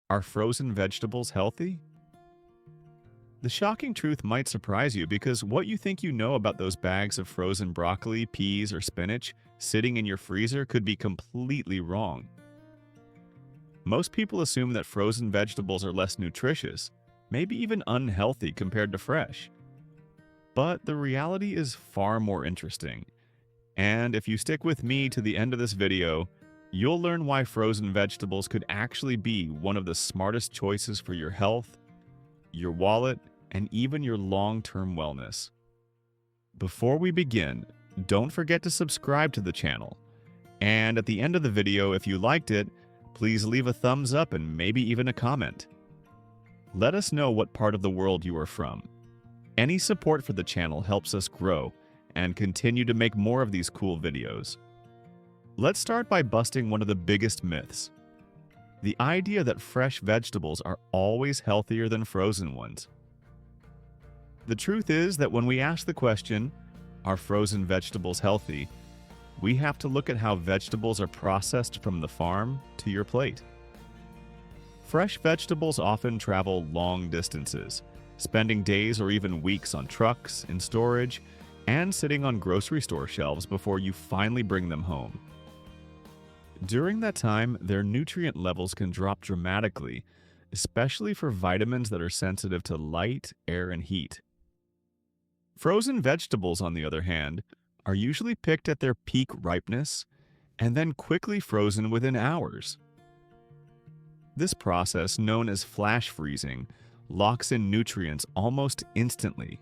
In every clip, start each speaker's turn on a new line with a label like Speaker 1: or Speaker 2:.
Speaker 1: Are frozen vegetables healthy? The shocking truth might surprise you because what you think you know about those bags of frozen broccoli, peas, or spinach sitting in your freezer could be completely wrong. Most people assume that frozen vegetables are less nutritious, maybe even unhealthy compared to fresh. But the reality is far more interesting. And if you stick with me to the end of this video, you'll learn why frozen vegetables could actually be one of the smartest choices for your health, your wallet, and even your long-term wellness. Before we begin, don't forget to subscribe to the channel. And at the end of the video, if you liked it, please leave a thumbs up and maybe even a comment. Let us know what part of the world you are from. Any support for the channel helps us grow and continue to make more of these cool videos. Let's start by busting one of the biggest myths: the idea that fresh vegetables are always healthier than frozen ones. The truth is that when we ask the question, are frozen vegetables healthy, we have to look at how vegetables are processed from the farm to your plate. Fresh vegetables often travel long distances, spending days or even weeks on trucks, in storage, and sitting on grocery store shelves before you finally bring them home. During that time, their nutrient levels can drop dramatically, especially for vitamins that are sensitive to light, air, and heat. Frozen vegetables, on the other hand, are usually picked at their peak ripeness and then quickly frozen within hours. This process, known as flash freezing, locks in nutrients almost instantly.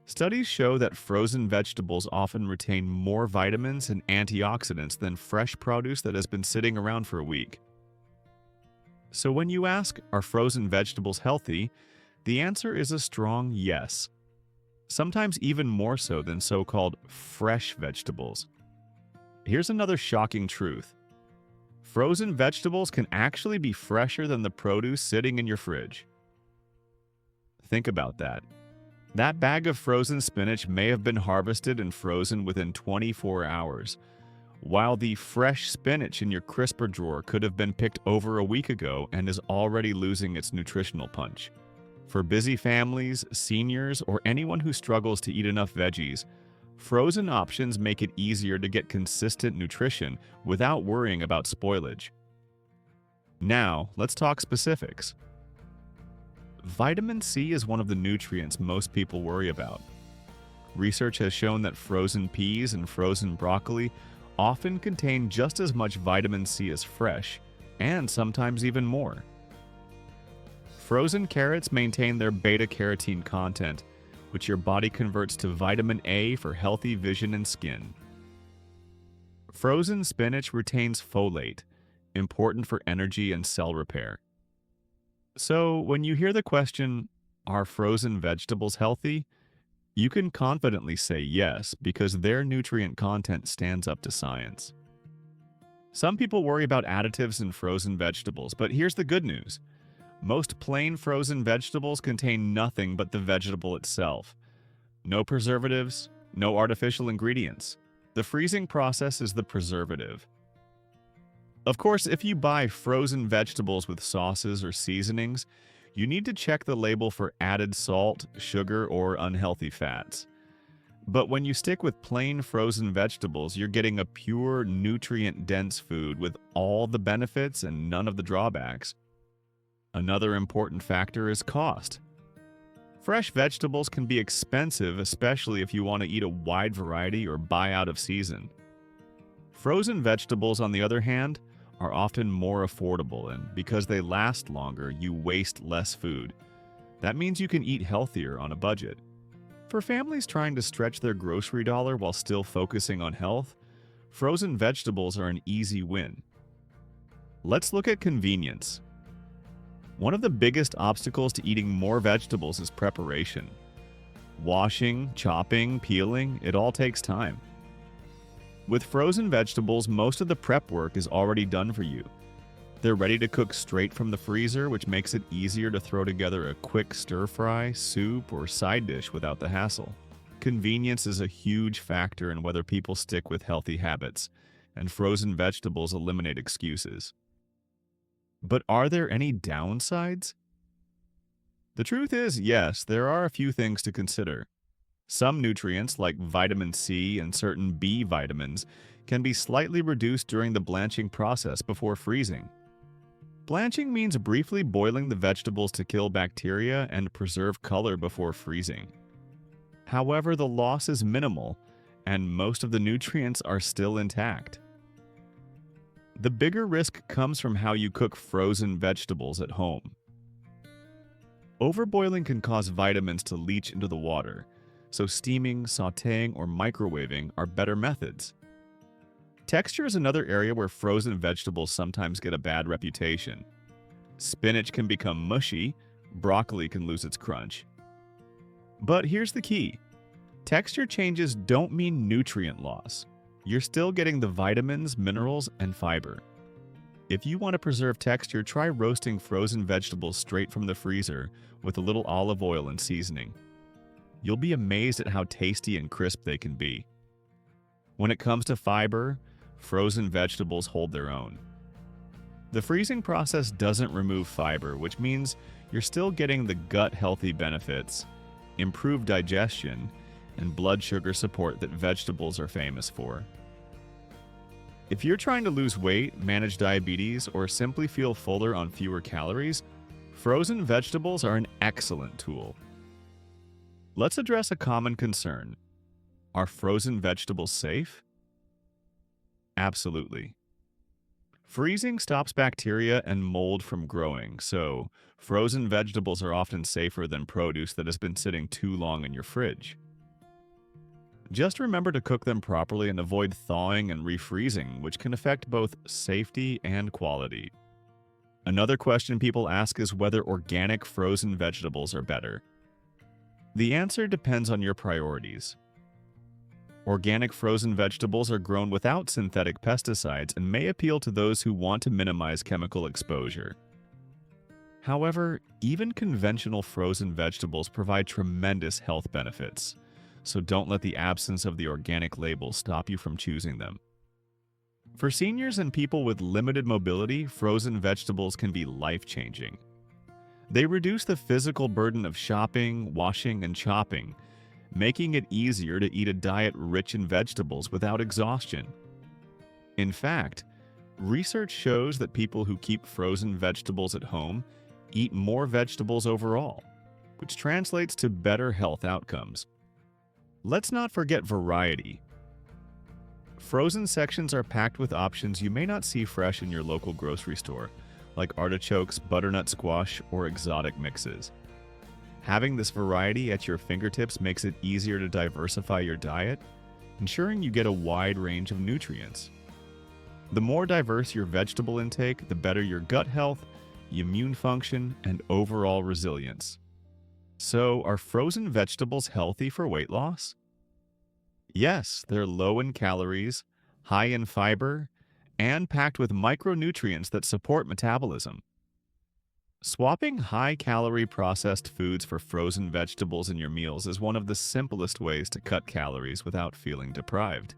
Speaker 1: Studies show that frozen vegetables often retain more vitamins and antioxidants than fresh produce that has been sitting around for a week. So when you ask, are frozen vegetables healthy, the answer is a strong yes. Sometimes even more so than so-called fresh vegetables. Here's another shocking truth: frozen vegetables can actually be fresher than the produce sitting in your fridge. Think about that. That bag of frozen spinach may have been harvested and frozen within 24 hours, while the fresh spinach in your crisper drawer could have been picked over a week ago and is already losing its nutritional punch. For busy families, seniors, or anyone who struggles to eat enough veggies, frozen options make it easier to get consistent nutrition without worrying about spoilage. Now, let's talk specifics. Vitamin C is one of the nutrients most people worry about. Research has shown that frozen peas and frozen broccoli often contain just as much vitamin C as fresh, and sometimes even more. Frozen carrots maintain their beta-carotene content, which your body converts to vitamin A for healthy vision and skin. Frozen spinach retains folate, important for energy and cell repair. So, when you hear the question, are frozen vegetables healthy? You can confidently say yes, because their nutrient content stands up to science. Some people worry about additives in frozen vegetables, but here's the good news. Most plain frozen vegetables contain nothing but the vegetable itself. No preservatives, no artificial ingredients. The freezing process is the preservative. Of course, if you buy frozen vegetables with sauces or seasonings, you need to check the label for added salt, sugar, or unhealthy fats. But when you stick with plain frozen vegetables, you're getting a pure, nutrient-dense food with all the benefits and none of the drawbacks. Another important factor is cost. Fresh vegetables can be expensive, especially if you want to eat a wide variety or buy out of season. Frozen vegetables, on the other hand, are often more affordable, and because they last longer, you waste less food. That means you can eat healthier on a budget. For families trying to stretch their grocery dollar while still focusing on health, frozen vegetables are an easy win. Let's look at convenience. One of the biggest obstacles to eating more vegetables is preparation. Washing, chopping, peeling, it all takes time. With frozen vegetables, most of the prep work is already done for you. They're ready to cook straight from the freezer, which makes it easier to throw together a quick stir-fry, soup, or side dish without the hassle. Convenience is a huge factor in whether people stick with healthy habits, and frozen vegetables eliminate excuses. But are there any downsides? The truth is, yes, there are a few things to consider. Some nutrients, like vitamin C and certain B vitamins, can be slightly reduced during the blanching process before freezing. Blanching means briefly boiling the vegetables to kill bacteria and preserve color before freezing. However, the loss is minimal, and most of the nutrients are still intact. The bigger risk comes from how you cook frozen vegetables at home. Overboiling can cause vitamins to leach into the water, so steaming, sautéing, or microwaving are better methods. Texture is another area where frozen vegetables sometimes get a bad reputation. Spinach can become mushy, broccoli can lose its crunch. But here's the key. Texture changes don't mean nutrient loss. You're still getting the vitamins, minerals, and fiber. If you want to preserve texture, try roasting frozen vegetables straight from the freezer with a little olive oil and seasoning. You'll be amazed at how tasty and crisp they can be. When it comes to fiber, frozen vegetables hold their own. The freezing process doesn't remove fiber, which means you're still getting the gut-healthy benefits, improved digestion, and blood sugar support that vegetables are famous for. If you're trying to lose weight, manage diabetes, or simply feel fuller on fewer calories, frozen vegetables are an excellent tool. Let's address a common concern. Are frozen vegetables safe? Absolutely. Freezing stops bacteria and mold from growing, so frozen vegetables are often safer than produce that has been sitting too long in your fridge. Just remember to cook them properly and avoid thawing and refreezing, which can affect both safety and quality. Another question people ask is whether organic frozen vegetables are better. The answer depends on your priorities. Organic frozen vegetables are grown without synthetic pesticides and may appeal to those who want to minimize chemical exposure. However, even conventional frozen vegetables provide tremendous health benefits, so don't let the absence of the organic label stop you from choosing them. For seniors and people with limited mobility, frozen vegetables can be life-changing. They reduce the physical burden of shopping, washing, and chopping, making it easier to eat a diet rich in vegetables without exhaustion. In fact, research shows that people who keep frozen vegetables at home eat more vegetables overall, which translates to better health outcomes. Let's not forget variety. Frozen sections are packed with options you may not see fresh in your local grocery store, like artichokes, butternut squash, or exotic mixes. Having this variety at your fingertips makes it easier to diversify your diet, ensuring you get a wide range of nutrients. The more diverse your vegetable intake, the better your gut health, immune function, and overall resilience. So, are frozen vegetables healthy for weight loss? Yes, they're low in calories, high in fiber, and packed with micronutrients that support metabolism. Swapping high-calorie processed foods for frozen vegetables in your meals is one of the simplest ways to cut calories without feeling deprived.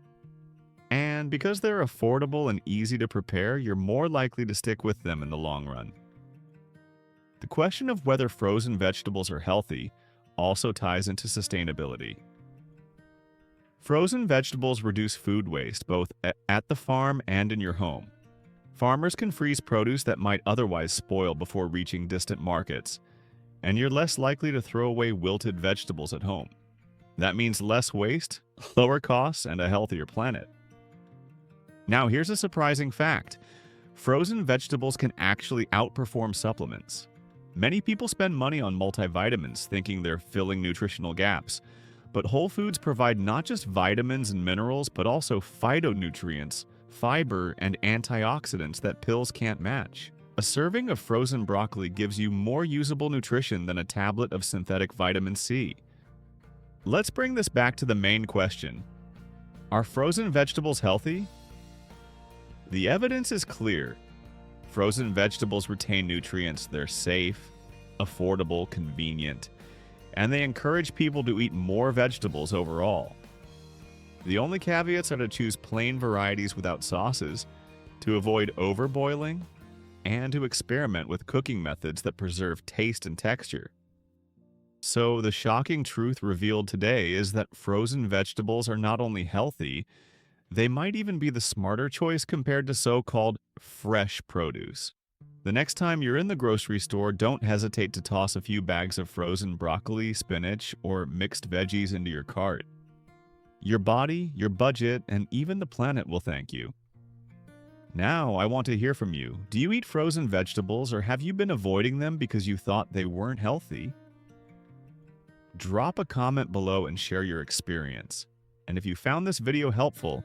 Speaker 1: And because they're affordable and easy to prepare, you're more likely to stick with them in the long run. The question of whether frozen vegetables are healthy also ties into sustainability. Frozen vegetables reduce food waste both at the farm and in your home. Farmers can freeze produce that might otherwise spoil before reaching distant markets, and you're less likely to throw away wilted vegetables at home. That means less waste, lower costs, and a healthier planet. Now, here's a surprising fact. Frozen vegetables can actually outperform supplements. Many people spend money on multivitamins thinking they're filling nutritional gaps, but whole foods provide not just vitamins and minerals, but also phytonutrients, fiber, and antioxidants that pills can't match. A serving of frozen broccoli gives you more usable nutrition than a tablet of synthetic vitamin C. Let's bring this back to the main question. Are frozen vegetables healthy? The evidence is clear. Frozen vegetables retain nutrients, they're safe, affordable, convenient, and they encourage people to eat more vegetables overall. The only caveats are to choose plain varieties without sauces, to avoid overboiling, and to experiment with cooking methods that preserve taste and texture. So, the shocking truth revealed today is that frozen vegetables are not only healthy, they might even be the smarter choice compared to so called fresh produce. The next time you're in the grocery store, don't hesitate to toss a few bags of frozen broccoli, spinach, or mixed veggies into your cart. Your body, your budget, and even the planet will thank you. Now, I want to hear from you. Do you eat frozen vegetables, or have you been avoiding them because you thought they weren't healthy? Drop a comment below and share your experience. And if you found this video helpful,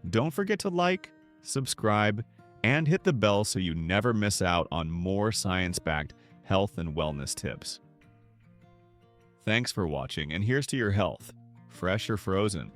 Speaker 1: don't forget to like, subscribe, and hit the bell so you never miss out on more science-backed health and wellness tips. Thanks for watching, and here's to your health, fresh or frozen.